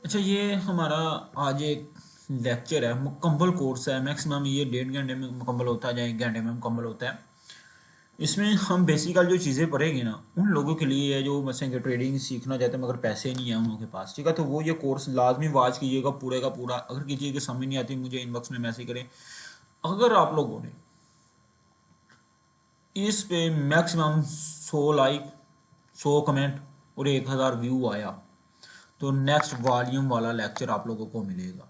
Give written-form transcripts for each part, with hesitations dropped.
अच्छा, ये हमारा आज एक लेक्चर है, मुकम्मल कोर्स है। मैक्सिमम ये 1.5 घंटे में मुकम्मल होता है या 1 घंटे में मुकम्मल होता है। इसमें हम बेसिकल जो चीज़ें पढ़ेंगे ना, उन लोगों के लिए है जो मसलन ट्रेडिंग सीखना चाहते हैं मगर पैसे नहीं है उन लोगों के पास, ठीक है। तो वो ये कोर्स लाजमी वाच कीजिएगा पूरे का पूरा। अगर किसी चीज़ की समझ नहीं आती मुझे इनबॉक्स में मैसेज करें। अगर आप लोगों ने इस पे मैक्सिमम 100 लाइक, 100 कमेंट और 1000 व्यू आया तो नेक्स्ट वॉल्यूम वाला लेक्चर आप लोगों को मिलेगा।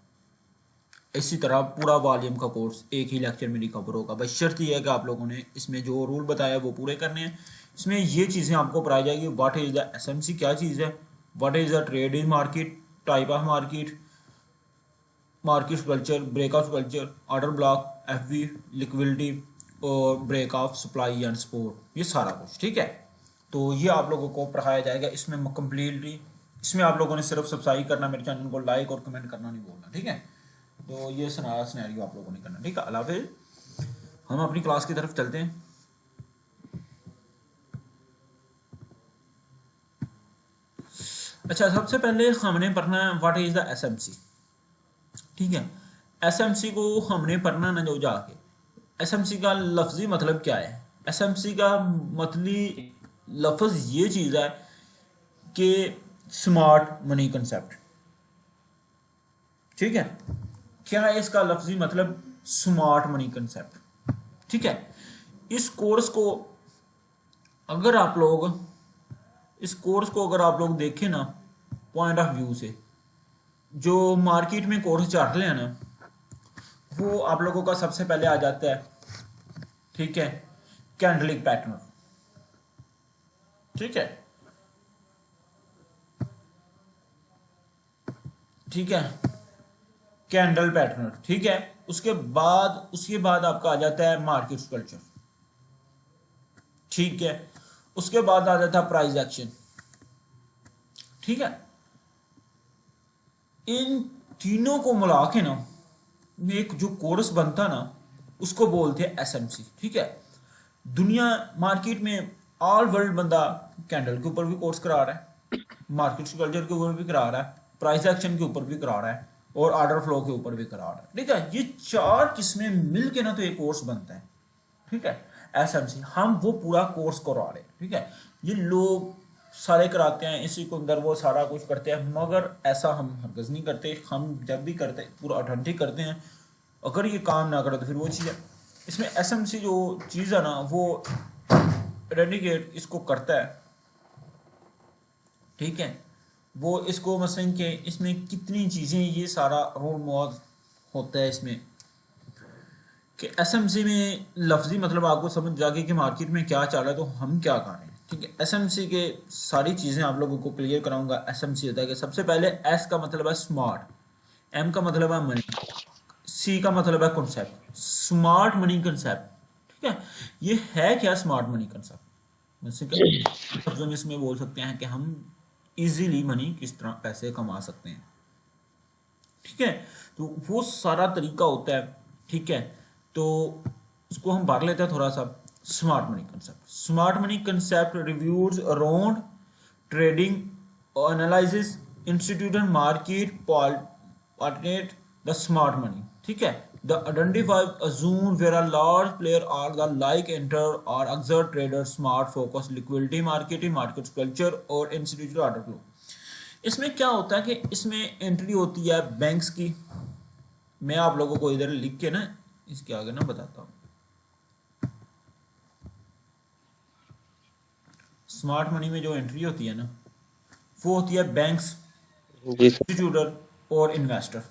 इसी तरह पूरा वॉल्यूम का कोर्स एक ही लेक्चर में रिकवर होगा। बस शर्त यह है कि आप लोगों ने इसमें जो रूल बताया वो पूरे करने हैं। इसमें ये चीज़ें आपको पढ़ाई जाएगी। व्हाट इज़ द एसएमसी, क्या चीज़ है, what is the trade in market, type of market, market culture, breakout culture, order block, FB, liquidity और break of supply and support, ये सारा कुछ, ठीक है। तो ये आप लोगों को पढ़ाया जाएगा इसमें कम्प्लीटली। इसमें आप लोगों ने सिर्फ सब्सक्राइब करना, मेरे चैनल को लाइक और कमेंट करना नहीं बोलना, ठीक है। तो ये सिनेरियो आप लोगों ने करना, ठीक है। अल्लाह हाफिज़। हम अपनी क्लास की तरफ चलते हैं। अच्छा, सबसे पहले हमने पढ़ना है व्हाट इज़ द एसएमसी, ठीक है। एसएमसी को हमने पढ़ना ना जो जाके, एसएमसी का लफ्जी मतलब क्या है। एसएमसी का मतलब लफ्ज ये चीज़ है कि स्मार्ट मनी कंसेप्ट, ठीक है। क्या है इसका लफ्जी मतलब, स्मार्ट मनी कंसेप्ट, ठीक है। इस कोर्स को अगर आप लोग देखें ना पॉइंट ऑफ व्यू से, जो मार्केट में कोर्स चल रहे हैं ना, वो आप लोगों का सबसे पहले आ जाता है, ठीक है, कैंडलिक पैटर्न, ठीक है, ठीक है, कैंडल पैटर्न, ठीक है। उसके बाद आपका आ जाता है मार्केट कल्चर, ठीक है। उसके बाद आ जाता है प्राइस एक्शन, ठीक है। इन तीनों को मिला के ना एक जो कोर्स बनता ना, उसको बोलते हैं एसएमसी, ठीक है। दुनिया मार्केट में ऑल वर्ल्ड बंदा कैंडल के ऊपर भी कोर्स करा रहा है, मार्केट कल्चर के ऊपर भी करा रहा है, प्राइस एक्शन के ऊपर भी करा रहा है और ऑर्डर फ्लो के ऊपर भी करा रहा है, ठीक है। ये चार किस्में मिल के ना तो एक कोर्स बनता है, ठीक है। एसएमसी हम वो पूरा कोर्स करवा रहे हैं, ठीक है। ये लोग सारे कराते हैं, इसी को अंदर वो सारा कुछ करते हैं, मगर ऐसा हम हरगज नहीं करते। हम जब भी करते हैं पूरा ऑथेंटिक करते हैं। अगर ये काम ना करे तो फिर वो चीज़ है। इसमें एसएमसी जो चीज़ है ना, वो रेडिकेट इसको करता है, ठीक है। वो इसको मसलन के इसमें कितनी चीज़ें, ये सारा रोल मॉड होता है इसमें कि एसएमसी में लफ्जी मतलब आपको समझ जाएगी कि मार्केट में क्या चल रहा है तो हम क्या कर रहे हैं, ठीक है। एसएमसी के सारी चीज़ें आप लोगों को क्लियर कराऊंगा। एसएमसी होता है कि सबसे पहले एस का मतलब है स्मार्ट, एम का मतलब है मनी, सी का मतलब है कॉन्सेप्ट, स्मार्ट मनी कंसेप्ट, ठीक है। ये है क्या स्मार्ट मनी कंसेप्ट, लफ्जों में इसमें बोल सकते हैं कि हम इजीली मनी किस तरह पैसे कमा सकते हैं, ठीक है। तो वो सारा तरीका होता है, ठीक है। तो इसको हम भाग लेते हैं थोड़ा सा। Smart money concept, smart money concept reviews around trading, analysis, institute market participant the smart money, ठीक है। The identified assume where a large player are the like enter और अक्सर trader smart focus liquidity marketing market culture और institute order flow. इसमें क्या होता है कि इसमें एंट्री होती है बैंक्स की। मैं आप लोगों को इधर लिख के ना इसके आगे ना बताता हूँ। स्मार्ट मनी में जो एंट्री होती है ना, वो होती है बैंक्स, जी सर। डिस्ट्रीब्यूटर और इन्वेस्टर,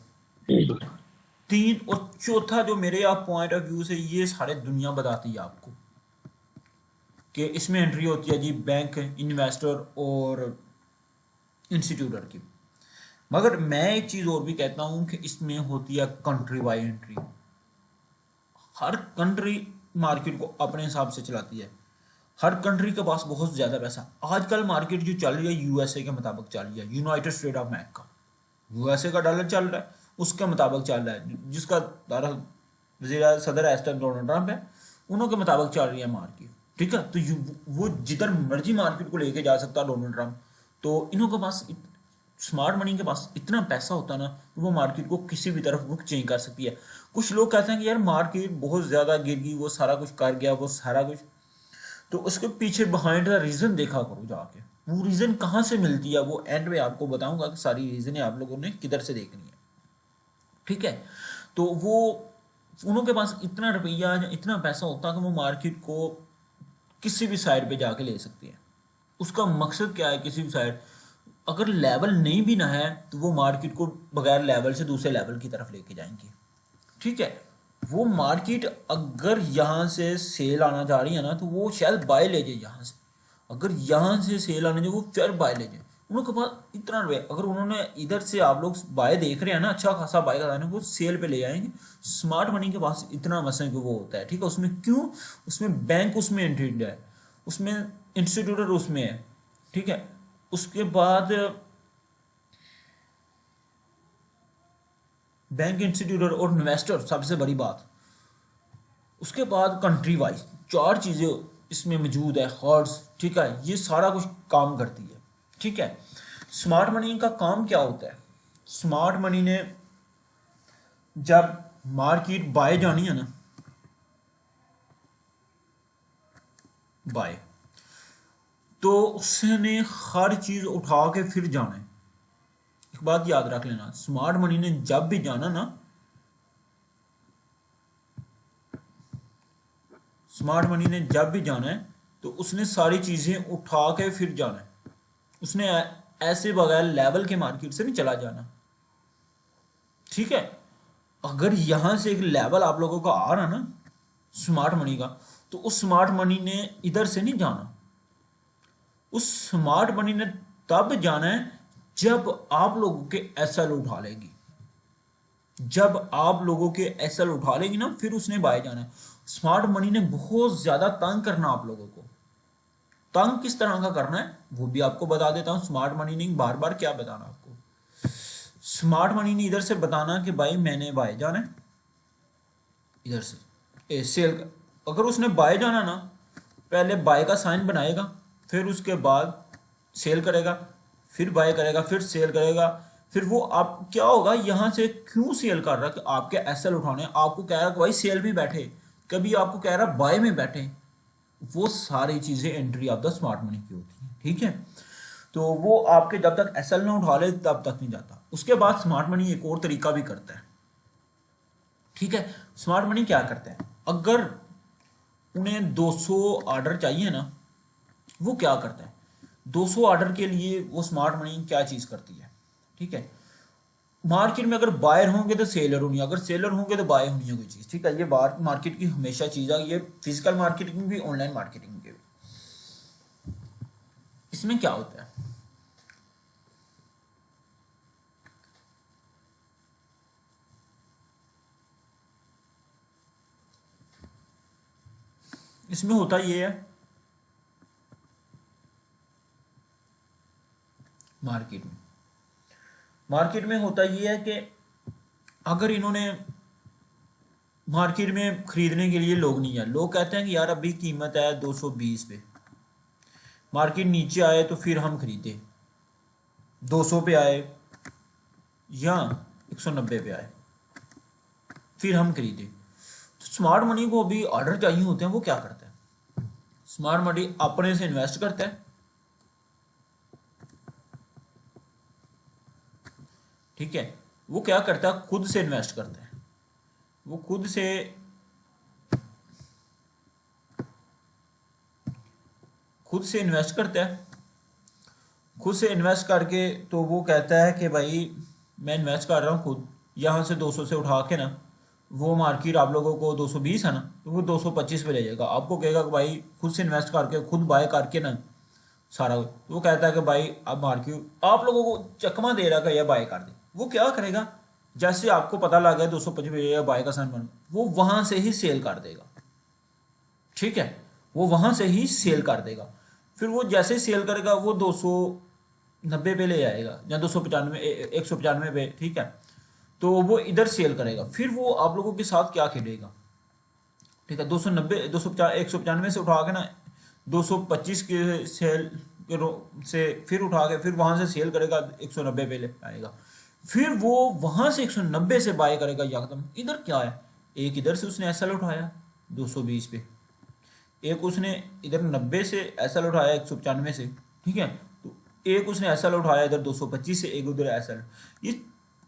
तीन। और चौथा जो मेरे आप पॉइंट ऑफ व्यू से ये सारे दुनिया बताती है आपको कि इसमें एंट्री होती है जी बैंक, इन्वेस्टर और इंस्टीट्यूटर की। मगर मैं एक चीज़ और भी कहता हूँ कि इसमें होती है कंट्री वाइड एंट्री। हर कंट्री मार्केट को अपने हिसाब से चलाती है। हर कंट्री के पास बहुत ज़्यादा पैसा। आजकल मार्केट जो चल रही है यूएसए के मुताबिक चल रही है, United state of America. USA का डॉलर चल रहा है, उसके मुताबिक चल रहा है, जिसका वज़ीर सदर एस्टर डोनाल्ड ट्रंप है, उन्हों के मुताबिक चल रही है मार्केट, ठीक है। तो वो जिधर मर्जी मार्केट को लेके जा सकता है डोनाल्ड ट्रंप। तो इन्हों के पास स्मार्ट मनी के पास इतना पैसा होता है ना, वो मार्केट को किसी भी तरफ रुख चेंज कर सकती है। कुछ लोग कहते हैं कि यार मार्केट बहुत ज़्यादा गिर गई, वो सारा कुछ कर गया, वो सारा कुछ, तो उसके पीछे बिहाइंड द रीज़न देखा करो जाके, वो रीज़न कहाँ से मिलती है, वो एंड में आपको बताऊंगा कि सारी रीज़न आप लोगों ने किधर से देखनी है। ठीक है, तो वो उन्हों के पास इतना रुपया या इतना पैसा होता है कि वो मार्केट को किसी भी साइड पे जाके ले सकती है। उसका मकसद क्या है, किसी भी साइड अगर लेवल नहीं भी ना है तो वो मार्केट को बगैर लेवल से दूसरे लेवल की तरफ लेके जाएंगे। ठीक है, वो मार्केट अगर यहाँ से सेल आना जा रही है ना, तो वो शायद बाय ले जाए यहाँ से, अगर यहाँ से सेल आने जाए वो फिर बाय ले जाए। उनके पास इतना रुपया, अगर उन्होंने इधर से आप लोग बाय देख रहे हैं ना, अच्छा खासा बाय कराने, वो सेल पे ले जाएंगे। स्मार्ट मनी के पास इतना मसला कि वो होता है। ठीक है, उसमें क्यों, उसमें बैंक उसमें इंट्रीड है, उसमें इंस्टीट्यूटर उसमें है। ठीक है, उसके बाद बैंक, इंस्टीट्यूटर और इन्वेस्टर, सबसे बड़ी बात। उसके बाद कंट्री वाइज चार चीज़ें इसमें मौजूद है, हॉर्स। ठीक है, ये सारा कुछ काम करती है। ठीक है, स्मार्ट मनी का काम क्या होता है, स्मार्ट मनी ने जब मार्केट बाय जानी है ना, बाय, तो उसने हर चीज़ उठा के फिर जाना है। एक बात याद रख लेना, स्मार्ट मनी ने जब भी जाना ना, स्मार्ट मनी ने जब भी जाना है तो उसने सारी चीज़ें उठा के फिर जाना है। उसने ऐसे बगैर लेवल के मार्केट से नहीं चला जाना। ठीक है, अगर यहां से एक लेवल आप लोगों का आ रहा ना स्मार्ट मनी का, तो उस स्मार्ट मनी ने इधर से नहीं जाना। उस स्मार्ट मनी ने तब जाना है जब आप लोगों के एसएल उठा लेगी। जब आप लोगों के एसएल उठा लेगी ना, फिर उसने बाय जाना है। स्मार्ट मनी ने बहुत ज्यादा तंग करना आप लोगों को। तंग किस तरह का करना है वो भी आपको बता देता हूं। स्मार्ट मनी ने बार बार क्या बताना आपको, स्मार्ट मनी ने इधर से बताना कि भाई मैंने बाय जाना है, इधर से सेल। अगर उसने बाय जाना ना, पहले बाय का साइन बनाएगा, फिर उसके बाद सेल करेगा, फिर बाय करेगा, फिर सेल करेगा। फिर वो आप क्या होगा, यहां से क्यों सेल कर रहा है कि आपके एसएल उठाने, आपको कह रहा है कि भाई सेल में बैठे, कभी आपको कह रहा है बाय में बैठे। वो सारी चीजें entry of the smart money की होती है। ठीक है, तो वो आपके जब तक एसएल ना उठा ले तब तक नहीं जाता। उसके बाद स्मार्ट मनी एक और तरीका भी करता है। ठीक है, स्मार्ट मनी क्या करता है, अगर उन्हें 200 ऑर्डर चाहिए ना, वो क्या करता है, 200 ऑर्डर के लिए वो स्मार्ट मनी क्या चीज करती है। ठीक है, मार्केट में अगर बायर होंगे तो सेलर होनी, अगर सेलर होंगे तो बाय होनी है कोई चीज। ठीक है, ये बार मार्केट की हमेशा चीज है, ये फिजिकल मार्केटिंग भी, ऑनलाइन मार्केटिंग के भी। इसमें क्या होता है, इसमें होता ये है, मार्केट में होता ये है कि अगर इन्होंने मार्केट में खरीदने के लिए लोग नहीं है, लोग कहते हैं कि यार अभी कीमत है 220 पे, मार्केट नीचे आए तो फिर हम खरीदे, 200 पे आए या 190 पे आए फिर हम खरीदे। तो स्मार्ट मनी को अभी ऑर्डर चाहिए होते हैं, वो क्या करता है, स्मार्ट मनी अपने से इन्वेस्ट करता है। ठीक है, वो क्या करता है, खुद से इन्वेस्ट करता है। वो खुद से इन्वेस्ट करता है। खुद से इन्वेस्ट करके तो वो कहता है कि भाई मैं इन्वेस्ट कर रहा हूँ खुद, यहाँ से 200 से उठा के ना, वो मार्केट आप लोगों को 220 है ना, तो वो 225 पे ले जाएगा। आपको कहेगा कि भाई खुद से इन्वेस्ट करके खुद बाय करके ना सारा कुछ, तो वो कहता है कि भाई अब मार्केट आप लोगों को चकमा दे रहा है कि यह बाय कर दे। वो क्या करेगा, जैसे आपको पता लग गया 225 बाय का साइन बन, वो वहां से ही सेल कर देगा। ठीक है, वो वहां से ही सेल कर देगा। फिर वो जैसे ही सेल करेगा वो 290 पे ले आएगा या 295, 195 पे। ठीक है, तो वो इधर सेल करेगा, फिर वो आप लोगों के साथ क्या खेलेगा। ठीक है, 290, 250, 195 से उठा के ना 225 के सेल से फिर उठा के फिर वहां से सेल करेगा 190 पे ले आएगा, फिर वो वहां से 190 से बाय करेगा एकदम। इधर क्या है, एक इधर से उसने एसएल उठाया 220 पे, एक उसने इधर 90 से एसएल उठाया 195 से, ठीक है। तो एक उसने एसएल उठाया इधर 225 से, एक उधर एसएल, ये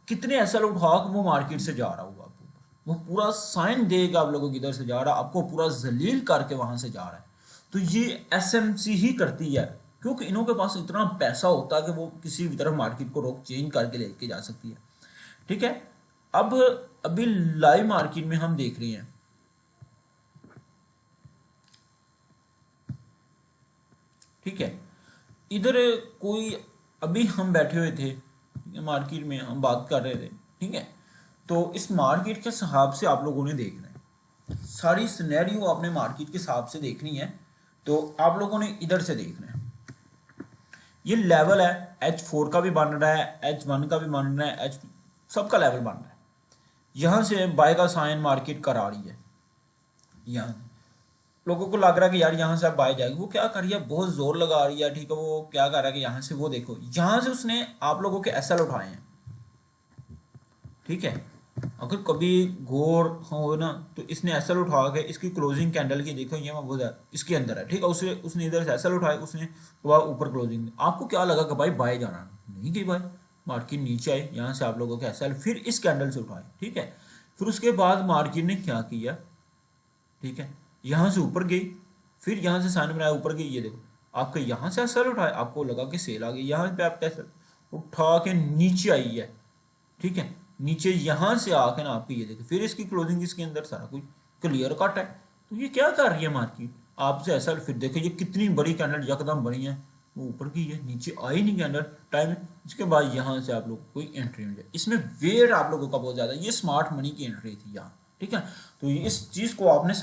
कितने एसएल उठा के वो मार्केट से जा रहा होगा आपको, वो पूरा साइन देगा आप लोगों को इधर से जा रहा, आपको पूरा जलील करके वहां से जा रहा है। तो ये एसएमसी ही करती है, क्योंकि इन्हों के पास इतना पैसा होता है कि वो किसी भी तरह मार्केट को रोक चेंज करके लेके जा सकती है, ठीक है। अब अभी लाइव मार्केट में हम देख रहे हैं, ठीक है, इधर कोई, अभी हम बैठे हुए थे मार्केट में, हम बात कर रहे थे, ठीक है। तो इस मार्केट के हिसाब से आप लोगों ने देखना है, सारी सिनेरियो आपने मार्केट के हिसाब से देखनी है। तो आप लोगों ने इधर से देखना है, ये लेवल है H4 का भी बन रहा है, H1 का भी बन रहा है, H सबका लेवल बन रहा है। यहां से बाय का साइन मार्केट करा रही है, यहाँ लोगों को लग रहा है कि यार यहाँ से अब बाय जाएगी, वो क्या कर रही है, बहुत जोर लगा रही है, ठीक है। वो क्या कर रहा है कि यहाँ से, वो देखो यहाँ से उसने आप लोगों के एसएल उठाए हैं, ठीक है। अगर कभी गौर हो ना तो इसने एसएल उठा के इसकी क्लोजिंग कैंडल की देखो, ये वो इसके अंदर है, ठीक है। उसने इधर से एसएल उठाए, उसने ऊपर क्लोजिंग, आपको क्या लगा कि भाई बाय जाना, नहीं गई बाय, मार्केट नीचे आई, यहाँ से आप लोगों के एसएल फिर इस कैंडल से उठाए, ठीक है। फिर उसके बाद मार्केट ने क्या किया, ठीक है, यहाँ से ऊपर गई, फिर यहाँ से साइन बनाया ऊपर गई, ये देखो आपके यहाँ से एसएल उठाए, आपको लगा कि सेल आ गई, यहाँ पे आप एसएल उठा के नीचे आई है, ठीक है। नीचे यहाँ से आके ना आपकी ये देखो, फिर इसकी क्लोजिंग इसके अंदर सारा कुछ क्लियर कट है। तो ये क्या कर रही है मार्केट आपसे ऐसा, फिर देखो ये कितनी बड़ी कैंडल यकदम बनी है, वो ऊपर की है, नीचे आई नहीं कैंडल टाइम, इसके बाद यहाँ से आप लोग कोई एंट्री मिल जाए, इसमें वेट आप लोगों का बहुत ज्यादा, ये स्मार्ट मनी की एंट्री थी यहाँ, ठीक है। तो इस चीज को आपने